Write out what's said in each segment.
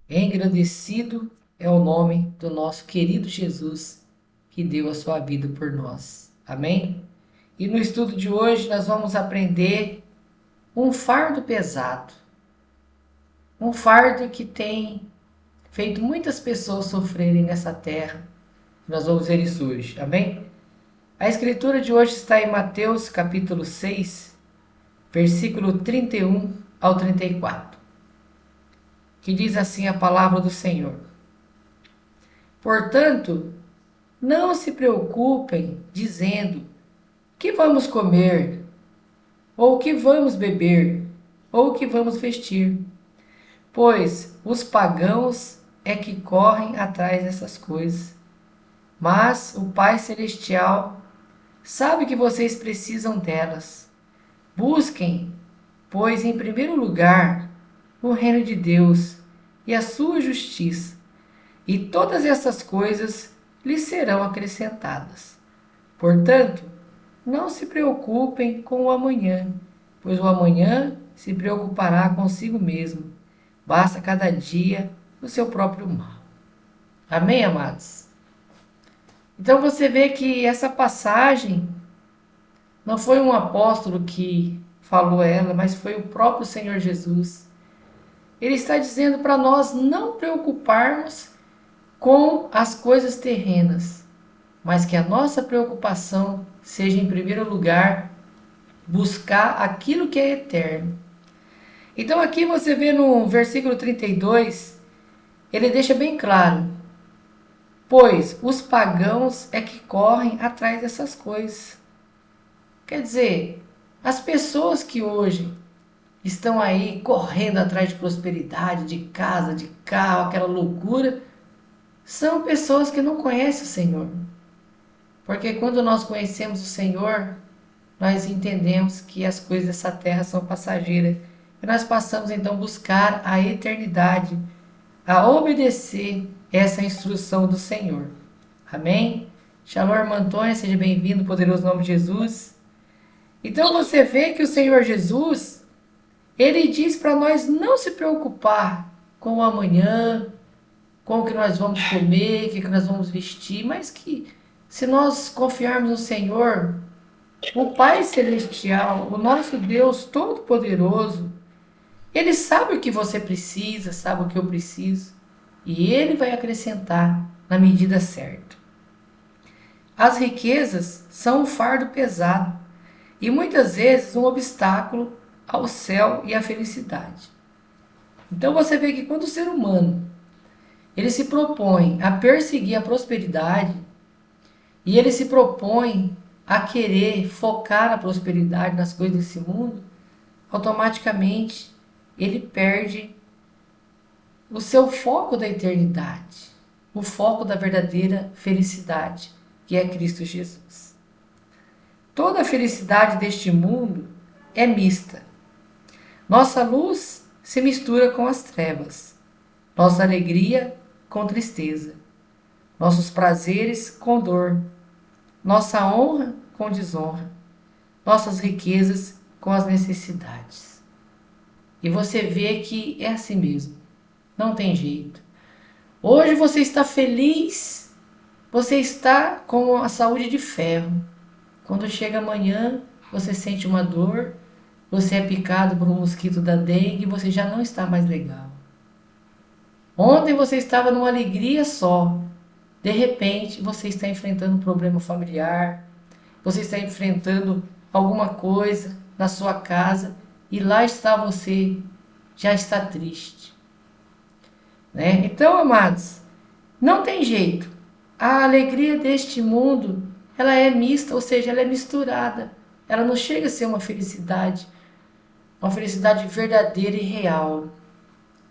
Engrandecido é o nome do nosso querido Jesus, que deu a sua vida por nós. Amém? E no estudo de hoje nós vamos aprender um fardo pesado. Um fardo que tem feito muitas pessoas sofrerem nessa terra. Nós vamos ver isso hoje. Amém? A escritura de hoje está em Mateus capítulo 6, versículo 31 ao 34, que diz assim a palavra do Senhor. Portanto, não se preocupem dizendo: que vamos comer, ou que vamos beber, ou que vamos vestir, pois os pagãos é que correm atrás dessas coisas. Mas o Pai Celestial sabe que vocês precisam delas. Busquem, pois, em primeiro lugar, o reino de Deus e a sua justiça, e todas essas coisas lhes serão acrescentadas. Portanto, não se preocupem com o amanhã, pois o amanhã se preocupará consigo mesmo. Basta cada dia o seu próprio mal. Amém, amados? Então você vê que essa passagem não foi um apóstolo que falou ela, mas foi o próprio Senhor Jesus. Ele está dizendo para nós não preocuparmos com as coisas terrenas, mas que a nossa preocupação seja, em primeiro lugar, buscar aquilo que é eterno. Então aqui você vê no versículo 32, ele deixa bem claro: pois os pagãos é que correm atrás dessas coisas. Quer dizer, as pessoas que hoje estão aí correndo atrás de prosperidade, de casa, de carro, aquela loucura, são pessoas que não conhecem o Senhor. Porque quando nós conhecemos o Senhor, nós entendemos que as coisas dessa terra são passageiras. E nós passamos então a buscar a eternidade, a obedecer essa instrução do Senhor. Amém? Shalom, irmã Antônia, seja bem-vindo, poderoso nome de Jesus. Então você vê que o Senhor Jesus, ele diz para nós não se preocupar com o amanhã, com o que nós vamos comer, o que nós vamos vestir, mas que se nós confiarmos no Senhor, o Pai Celestial, o nosso Deus Todo-Poderoso, ele sabe o que você precisa, sabe o que eu preciso, e ele vai acrescentar na medida certa. As riquezas são um fardo pesado e muitas vezes um obstáculo ao céu e à felicidade. Então você vê que quando o ser humano ele se propõe a perseguir a prosperidade e ele se propõe a querer focar na prosperidade, nas coisas desse mundo, automaticamente ele perde o seu foco da eternidade, o foco da verdadeira felicidade, que é Cristo Jesus. Toda a felicidade deste mundo é mista. Nossa luz se mistura com as trevas, nossa alegria com tristeza, nossos prazeres com dor, nossa honra com desonra, nossas riquezas com as necessidades. E você vê que é assim mesmo, não tem jeito. Hoje você está feliz, você está com a saúde de ferro. Quando chega amanhã, você sente uma dor, você é picado por um mosquito da dengue e você já não está mais legal. Ontem você estava numa alegria só, de repente você está enfrentando um problema familiar, você está enfrentando alguma coisa na sua casa e lá está você, já está triste, né? Então, amados, não tem jeito. A alegria deste mundo, ela é mista, ou seja, ela é misturada. Ela não chega a ser uma felicidade verdadeira e real.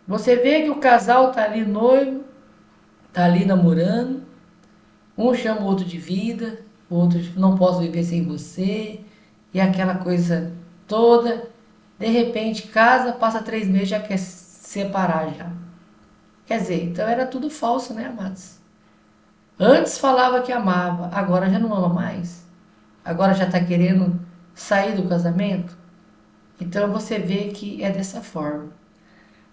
Você vê que o casal tá ali noivo, tá ali namorando, um chama o outro de vida, o outro não posso viver sem você, e aquela coisa toda. De repente casa, passa 3 meses, já quer se separar já. Quer dizer, então era tudo falso, né, amados? Antes falava que amava, agora já não ama mais. Agora já está querendo sair do casamento. Então você vê que é dessa forma.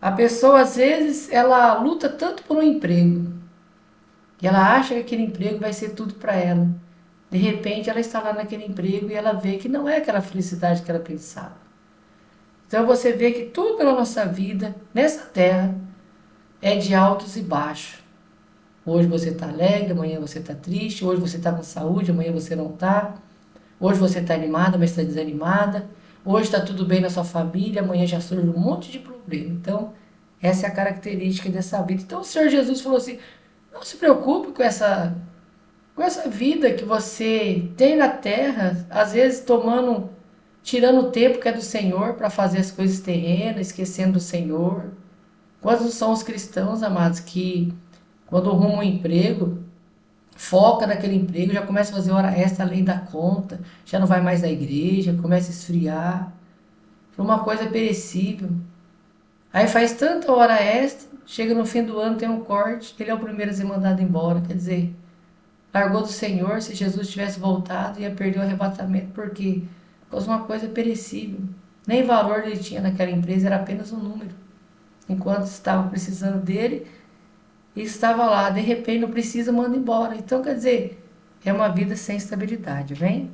A pessoa, às vezes, ela luta tanto por um emprego, e ela acha que aquele emprego vai ser tudo para ela. De repente, ela está lá naquele emprego e ela vê que não é aquela felicidade que ela pensava. Então, você vê que tudo na nossa vida, nessa terra, é de altos e baixos. Hoje você está alegre, amanhã você está triste. Hoje você está com saúde, amanhã você não está. Hoje você está animada, mas está desanimada. Hoje está tudo bem na sua família, amanhã já surge um monte de problema. Então, essa é a característica dessa vida. Então, o Senhor Jesus falou assim: não se preocupe com essa vida que você tem na terra, às vezes tirando o tempo que é do Senhor para fazer as coisas terrenas, esquecendo do Senhor. Quantos são os cristãos, amados, que quando arrumam um emprego, foca naquele emprego, já começa a fazer hora extra além da conta, já não vai mais à igreja, começa a esfriar. Foi uma coisa perecível. Aí faz tanta hora extra, chega no fim do ano, tem um corte, ele é o primeiro a ser mandado embora. Quer dizer, largou do Senhor, se Jesus tivesse voltado, ia perder o arrebatamento, porque fosse uma coisa perecível. Nem valor ele tinha naquela empresa, era apenas um número. Enquanto estava precisando dele, e estava lá, de repente não precisa, manda embora. Então, quer dizer, é uma vida sem estabilidade, vem?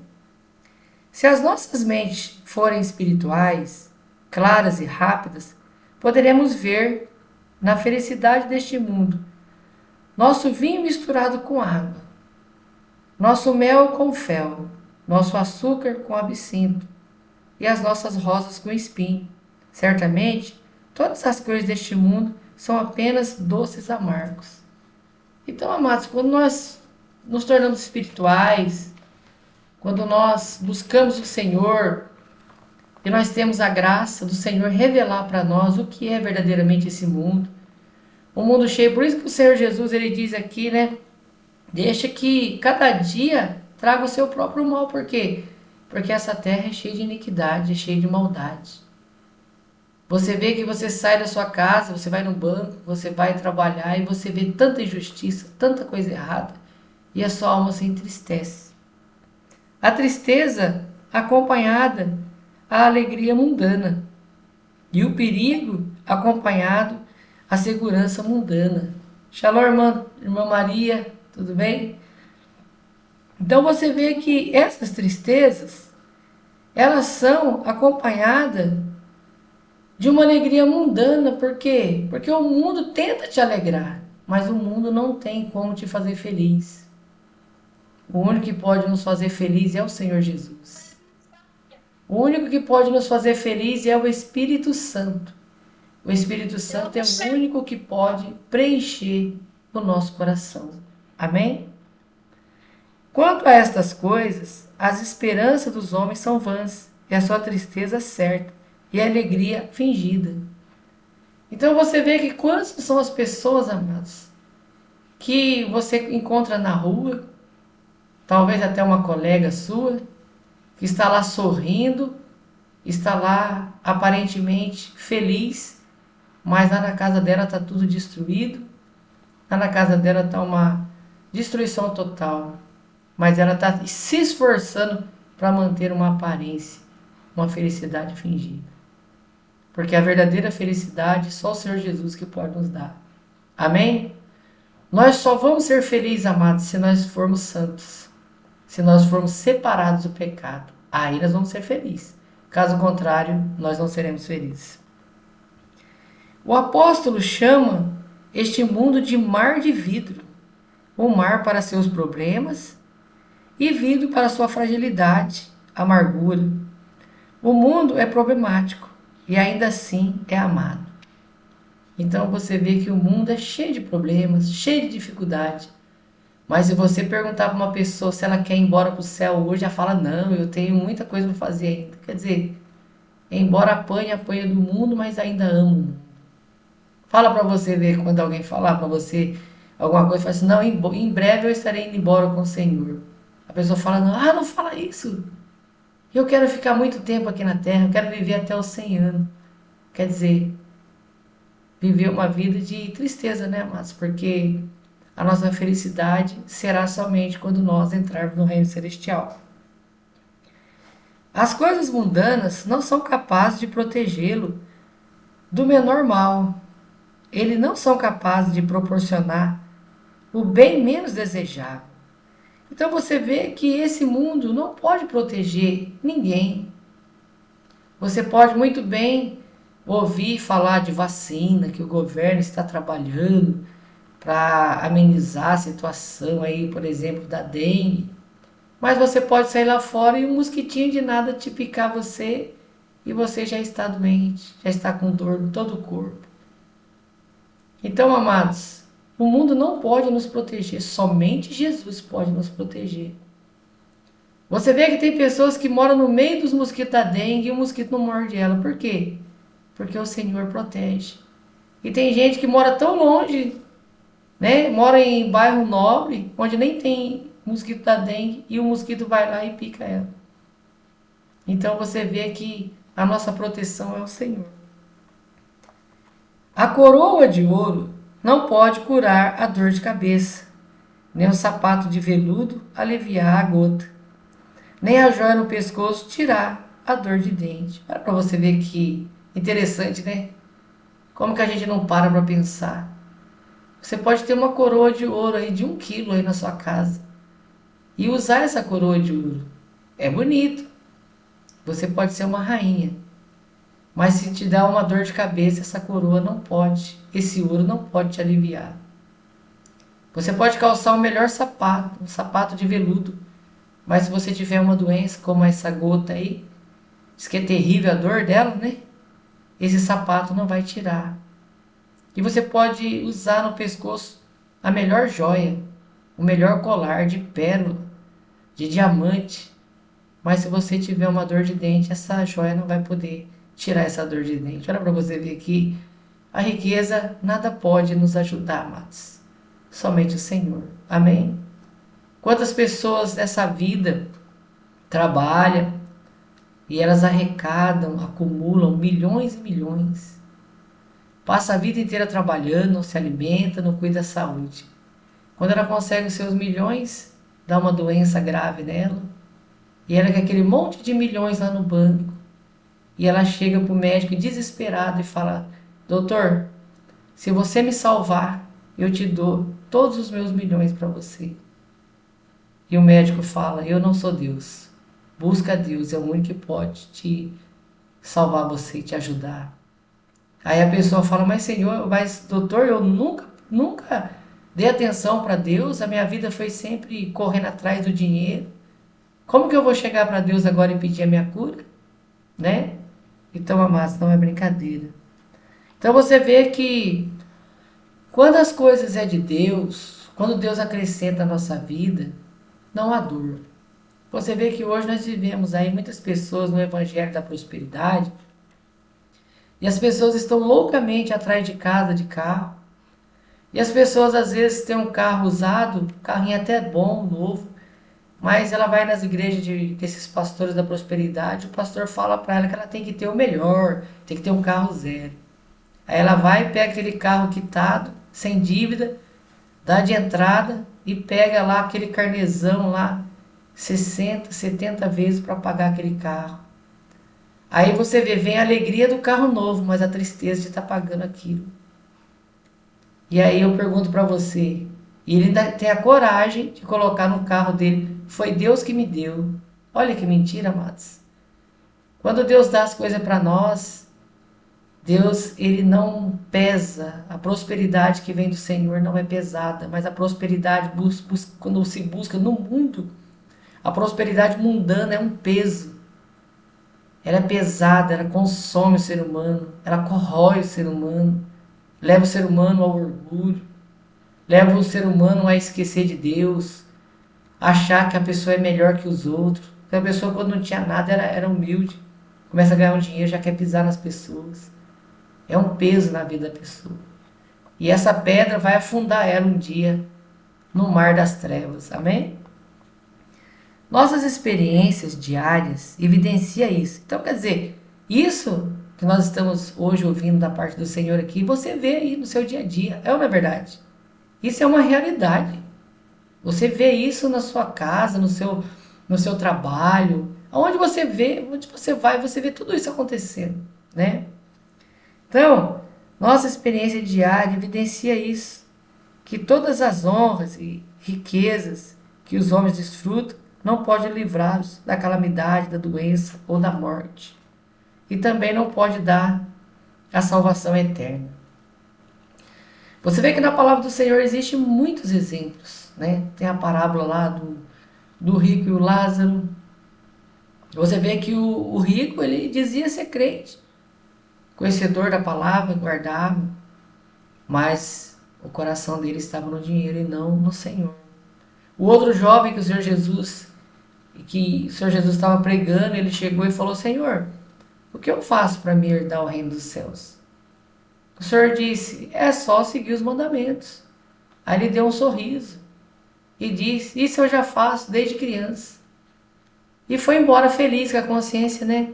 Se as nossas mentes forem espirituais, claras e rápidas, poderemos ver na felicidade deste mundo nosso vinho misturado com água, nosso mel com fel, nosso açúcar com absinto e as nossas rosas com espinho. Certamente, todas as coisas deste mundo são apenas doces amargos. Então, amados, quando nós nos tornamos espirituais, quando nós buscamos o Senhor e nós temos a graça do Senhor revelar para nós o que é verdadeiramente esse mundo, um mundo cheio, por isso que o Senhor Jesus ele diz aqui, né? Deixa que cada dia traga o seu próprio mal, por quê? Porque essa terra é cheia de iniquidade, é cheia de maldade. Você vê que você sai da sua casa, você vai no banco, você vai trabalhar e você vê tanta injustiça, tanta coisa errada e a sua alma se entristece. A tristeza acompanhada a alegria mundana e o perigo acompanhado a segurança mundana. Shalom, irmã Maria, tudo bem? Então você vê que essas tristezas, elas são acompanhadas de uma alegria mundana. Por quê? Porque o mundo tenta te alegrar, mas o mundo não tem como te fazer feliz. O único que pode nos fazer feliz é o Senhor Jesus. O único que pode nos fazer feliz é o Espírito Santo. O Espírito Santo é o único que pode preencher o nosso coração. Amém? Quanto a estas coisas, as esperanças dos homens são vãs, e a sua tristeza certa, e a alegria fingida. Então você vê que quantas são as pessoas, amados, que você encontra na rua, talvez até uma colega sua, que está lá sorrindo, está lá aparentemente feliz, mas lá na casa dela está tudo destruído, lá na casa dela está uma destruição total, mas ela está se esforçando para manter uma aparência, uma felicidade fingida. Porque a verdadeira felicidade só o Senhor Jesus que pode nos dar. Amém? Nós só vamos ser felizes, amados, se nós formos santos. Se nós formos separados do pecado. Aí nós vamos ser felizes. Caso contrário, nós não seremos felizes. O apóstolo chama este mundo de mar de vidro. O mar para seus problemas e vidro para sua fragilidade, amargura. O mundo é problemático e ainda assim é amado. Então você vê que o mundo é cheio de problemas, cheio de dificuldade. Mas se você perguntar para uma pessoa se ela quer ir embora para o céu hoje, ela fala, não, eu tenho muita coisa para fazer ainda. Quer dizer, embora apanha do mundo, mas ainda amo o mundo. Fala para você ver quando alguém falar para você alguma coisa, fala assim, não, em breve eu estarei indo embora com o Senhor. A pessoa fala, não, não fala isso. Eu quero ficar muito tempo aqui na terra, eu quero viver até os 100 anos. Quer dizer, viver uma vida de tristeza, né, amados? Porque a nossa felicidade será somente quando nós entrarmos no reino celestial. As coisas mundanas não são capazes de protegê-lo do menor mal. Eles não são capazes de proporcionar o bem menos desejável. Então você vê que esse mundo não pode proteger ninguém. Você pode muito bem ouvir falar de vacina, que o governo está trabalhando para amenizar a situação aí, por exemplo, da dengue. Mas você pode sair lá fora e um mosquitinho de nada te picar você e você já está doente, já está com dor em todo o corpo. Então, amados, o mundo não pode nos proteger, somente Jesus pode nos proteger. Você vê que tem pessoas que moram no meio dos mosquitos da dengue e o mosquito não morde ela. Por quê? Porque o Senhor protege. E tem gente que mora tão longe, né? Mora em bairro nobre, onde nem tem mosquito da dengue e o mosquito vai lá e pica ela. Então você vê que a nossa proteção é o Senhor. A coroa de ouro não pode curar a dor de cabeça, nem o sapato de veludo aliviar a gota, nem a joia no pescoço tirar a dor de dente. Para você ver que interessante, né? Como que a gente não para pensar? Você pode ter uma coroa de ouro aí de 1 quilo aí na sua casa e usar essa coroa de ouro. É bonito. Você pode ser uma rainha. Mas se te dá uma dor de cabeça, essa coroa não pode, esse ouro não pode te aliviar. Você pode calçar o melhor sapato, um sapato de veludo, mas se você tiver uma doença como essa gota aí, diz que é terrível a dor dela, né? Esse sapato não vai tirar. E você pode usar no pescoço a melhor joia, o melhor colar de pérola, de diamante, mas se você tiver uma dor de dente, essa joia não vai poder tirar essa dor de dente. Olha para você ver que a riqueza nada pode nos ajudar, amados. Somente o Senhor. Amém? Quantas pessoas nessa vida trabalham e elas arrecadam, acumulam milhões e milhões. Passa a vida inteira trabalhando, não se alimenta, não cuida da saúde. Quando ela consegue os seus milhões, dá uma doença grave nela. E ela quer aquele monte de milhões lá no banco. E ela chega para o médico desesperada e fala: Doutor, se você me salvar, eu te dou todos os meus milhões para você. E o médico fala: Eu não sou Deus. Busca Deus, é o único que pode te salvar você e te ajudar. Aí a pessoa fala: Mas Senhor, mas doutor, eu nunca dei atenção para Deus. A minha vida foi sempre correndo atrás do dinheiro. Como que eu vou chegar para Deus agora e pedir a minha cura? Né? Então, amados, não é brincadeira. Então você vê que quando as coisas é de Deus, quando Deus acrescenta a nossa vida, não há dor. Você vê que hoje nós vivemos aí muitas pessoas no evangelho da prosperidade e as pessoas estão loucamente atrás de casa, de carro. E as pessoas às vezes têm um carro usado, um carrinho até bom, novo, mas ela vai nas igrejas desses pastores da prosperidade, o pastor fala para ela que ela tem que ter o melhor, tem que ter um carro zero. Aí ela vai, pega aquele carro quitado, sem dívida, dá de entrada e pega lá aquele carnezão lá, 60, 70 vezes para pagar aquele carro. Aí você vê, vem a alegria do carro novo, mas a tristeza de estar pagando aquilo. E aí eu pergunto para você, e ele ainda tem a coragem de colocar no carro dele: Foi Deus que me deu. Olha que mentira, amados. Quando Deus dá as coisas para nós, Deus, ele não pesa. A prosperidade que vem do Senhor não é pesada, mas a prosperidade quando se busca no mundo, a prosperidade mundana é um peso. Ela é pesada, ela consome o ser humano, ela corrói o ser humano, leva o ser humano ao orgulho, leva o ser humano a esquecer de Deus, achar que a pessoa é melhor que os outros. Porque a pessoa, quando não tinha nada, era humilde. Começa a ganhar um dinheiro, já quer pisar nas pessoas. É um peso na vida da pessoa. E essa pedra vai afundar ela um dia no mar das trevas. Amém? Nossas experiências diárias evidenciam isso. Então, quer dizer, isso que nós estamos hoje ouvindo da parte do Senhor aqui, você vê aí no seu dia a dia. É ou não é verdade? Isso é uma realidade. Você vê isso na sua casa, no seu trabalho. Onde você vê, onde você vai, você vê tudo isso acontecendo, né? Então, nossa experiência diária evidencia isso, que todas as honras e riquezas que os homens desfrutam não pode livrá-los da calamidade, da doença ou da morte. E também não pode dar a salvação eterna. Você vê que na palavra do Senhor existem muitos exemplos, né? Tem a parábola lá do rico e o Lázaro. Você vê que o rico, ele dizia ser crente, conhecedor da palavra, guardava, mas o coração dele estava no dinheiro e não no Senhor. O outro jovem que o Senhor Jesus estava pregando, ele chegou e falou: Senhor, o que eu faço para me herdar o reino dos céus? O Senhor disse: é só seguir os mandamentos. Aí ele deu um sorriso e disse: isso eu já faço desde criança. E foi embora feliz com a consciência, né?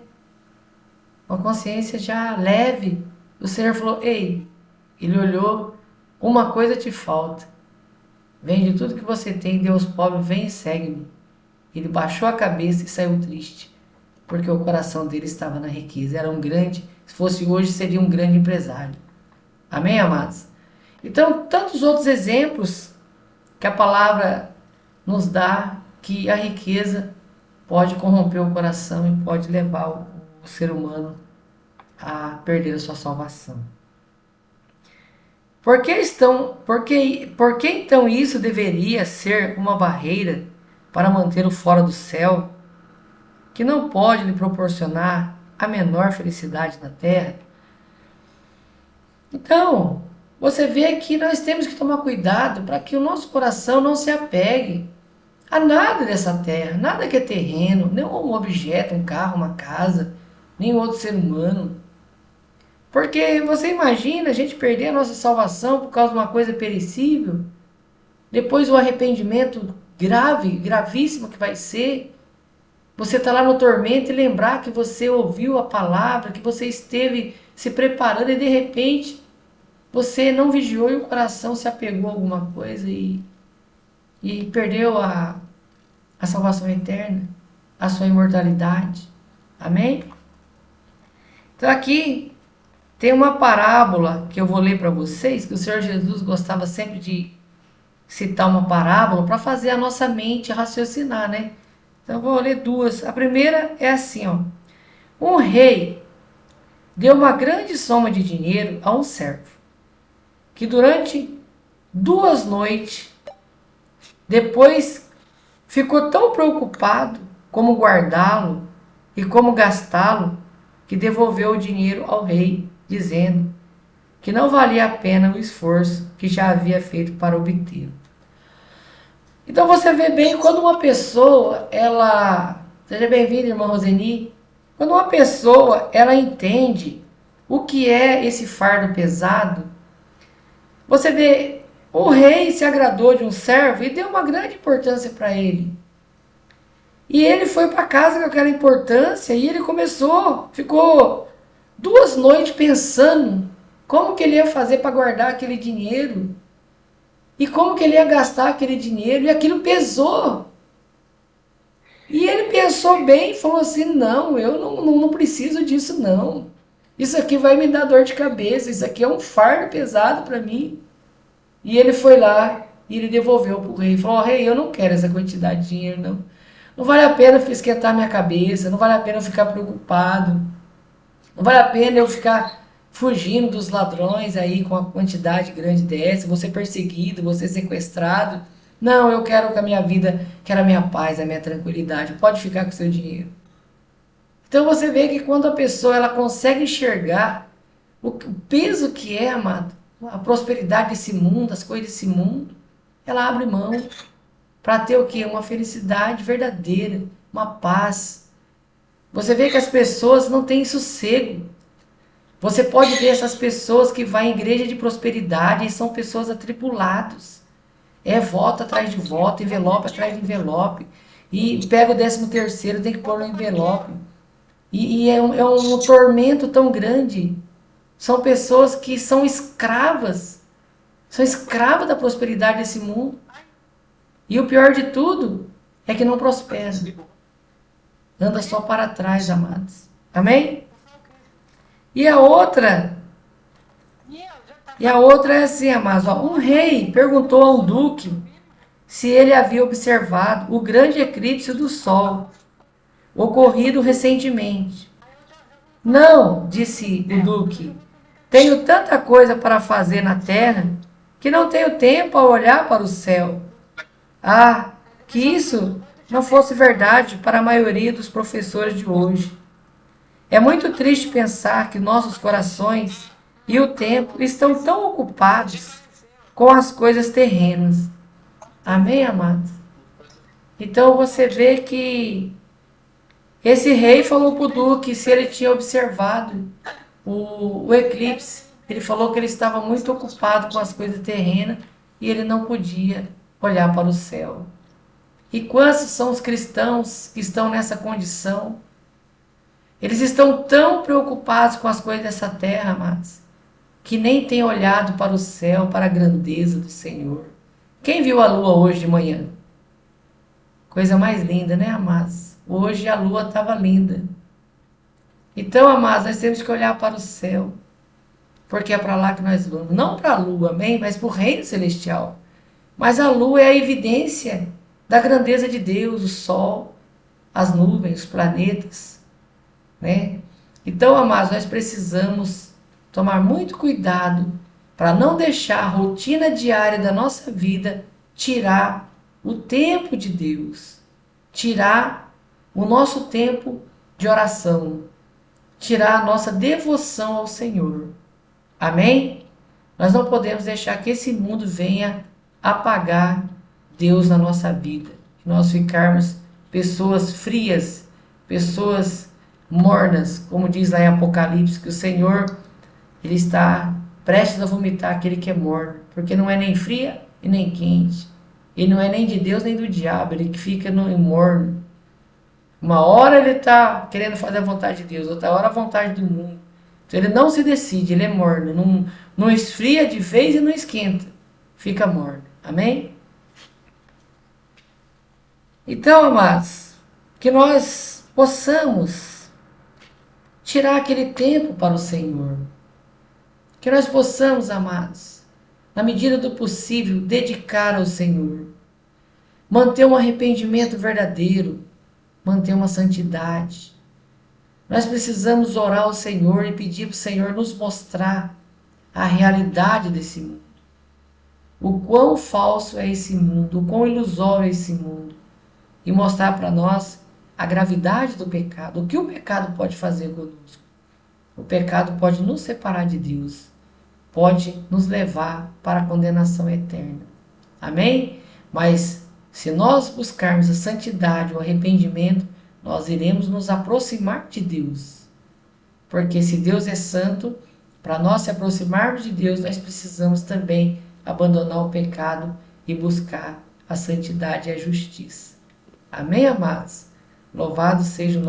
Uma consciência já leve. O Senhor falou: ei, ele olhou, uma coisa te falta. Vende tudo que você tem, dê aos pobres, vem e segue-me. Ele baixou a cabeça e saiu triste, porque o coração dele estava na riqueza. Era um grande, se fosse hoje, seria um grande empresário. Amém, amados? Então, tantos outros exemplos que a palavra nos dá, que a riqueza pode corromper o coração e pode levar o ser humano a perder a sua salvação. Por que então isso deveria ser uma barreira para mantê-lo fora do céu, que não pode lhe proporcionar a menor felicidade na terra? Então, você vê que nós temos que tomar cuidado para que o nosso coração não se apegue a nada dessa terra, nada que é terreno, nenhum objeto, um carro, uma casa, nenhum outro ser humano. Porque você imagina a gente perder a nossa salvação por causa de uma coisa perecível, depois o arrependimento grave, gravíssimo que vai ser, você está lá no tormento e lembrar que você ouviu a palavra, que você esteve se preparando e de repente você não vigiou e o coração se apegou a alguma coisa e perdeu a salvação eterna, a sua imortalidade. Amém? Então aqui tem uma parábola que eu vou ler para vocês, que o Senhor Jesus gostava sempre de citar uma parábola para fazer a nossa mente raciocinar, né? Então eu vou ler duas. A primeira é assim, ó. Um rei deu uma grande soma de dinheiro a um servo, que durante 2 noites depois ficou tão preocupado como guardá-lo e como gastá-lo, que devolveu o dinheiro ao rei, dizendo que não valia a pena o esforço que já havia feito para obtê-lo. Então você vê bem quando uma pessoa, seja bem-vinda, irmã Roseni, quando uma pessoa, ela entende o que é esse fardo pesado, você vê, o rei se agradou de um servo e deu uma grande importância para ele. E ele foi para casa com aquela importância e ele ficou 2 noites pensando como que ele ia fazer para guardar aquele dinheiro e como que ele ia gastar aquele dinheiro, e aquilo pesou. E ele pensou bem e falou assim: não, eu não preciso disso não. Isso aqui vai me dar dor de cabeça, isso aqui é um fardo pesado para mim. E ele foi lá e ele devolveu para o rei. Falou: rei, eu não quero essa quantidade de dinheiro não. Não vale a pena esquentar minha cabeça, não vale a pena eu ficar preocupado, não vale a pena eu ficar fugindo dos ladrões aí com a quantidade grande dessa, você perseguido, você sequestrado. Não, eu quero que a minha vida, quero a minha paz, a minha tranquilidade. Pode ficar com o seu dinheiro. Então você vê que quando a pessoa ela consegue enxergar o peso que é, amado, a prosperidade desse mundo, as coisas desse mundo, ela abre mão para ter o quê? Uma felicidade verdadeira, uma paz. Você vê que as pessoas não têm sossego. Você pode ver essas pessoas que vão em igreja de prosperidade e são pessoas atribuladas. É voto atrás de voto, envelope atrás de envelope. E pega o 13º, tem que pôr no envelope. E é um tormento tão grande. São pessoas que são escravas da prosperidade desse mundo. E o pior de tudo é que não prospera. Anda só para trás, amados. Amém? E a outra E a outra é assim, amados, ó, um rei perguntou a um duque se ele havia observado o grande eclipse do Sol, ocorrido recentemente. Não, disse o duque, tenho tanta coisa para fazer na terra que não tenho tempo a olhar para o céu. Ah, que isso não fosse verdade para a maioria dos professores de hoje. É muito triste pensar que nossos corações e o tempo estão tão ocupados com as coisas terrenas. Amém, amados? Então você vê que esse rei falou para o duque se ele tinha observado o eclipse. Ele falou que ele estava muito ocupado com as coisas terrenas e ele não podia olhar para o céu. E quantos são os cristãos que estão nessa condição? Eles estão tão preocupados com as coisas dessa terra, amados, que nem têm olhado para o céu, para a grandeza do Senhor. Quem viu a lua hoje de manhã? Coisa mais linda, né, amados? Hoje a lua estava linda. Então, amados, nós temos que olhar para o céu, porque é para lá que nós vamos. Não para a lua, amém? Mas para o reino celestial. Mas a lua é a evidência da grandeza de Deus, o sol, as nuvens, os planetas, né? Então, amados, nós precisamos tomar muito cuidado para não deixar a rotina diária da nossa vida tirar o tempo de Deus, tirar o nosso tempo de oração, tirar a nossa devoção ao Senhor. Amém? Nós não podemos deixar que esse mundo venha apagar Deus na nossa vida. Que nós ficarmos pessoas frias, pessoas mornas, como diz lá em Apocalipse, que o Senhor ele está prestes a vomitar aquele que é morno, porque não é nem fria e nem quente. Ele não é nem de Deus nem do diabo, ele que fica no morno. Uma hora ele está querendo fazer a vontade de Deus, outra hora a vontade do mundo. Então ele não se decide, ele é morno, não esfria de vez e não esquenta, fica morno. Amém? Então, amados, que nós possamos tirar aquele tempo para o Senhor. Que nós possamos, amados, na medida do possível, dedicar ao Senhor. Manter um arrependimento verdadeiro, manter uma santidade. Nós precisamos orar ao Senhor e pedir para o Senhor nos mostrar a realidade desse mundo. O quão falso é esse mundo, o quão ilusório é esse mundo. E mostrar para nós a gravidade do pecado, o que o pecado pode fazer conosco. O pecado pode nos separar de Deus, pode nos levar para a condenação eterna. Amém? Mas se nós buscarmos a santidade, o arrependimento, nós iremos nos aproximar de Deus. Porque se Deus é santo, para nós se aproximarmos de Deus, nós precisamos também abandonar o pecado e buscar a santidade e a justiça. Amém, amados? Louvado seja o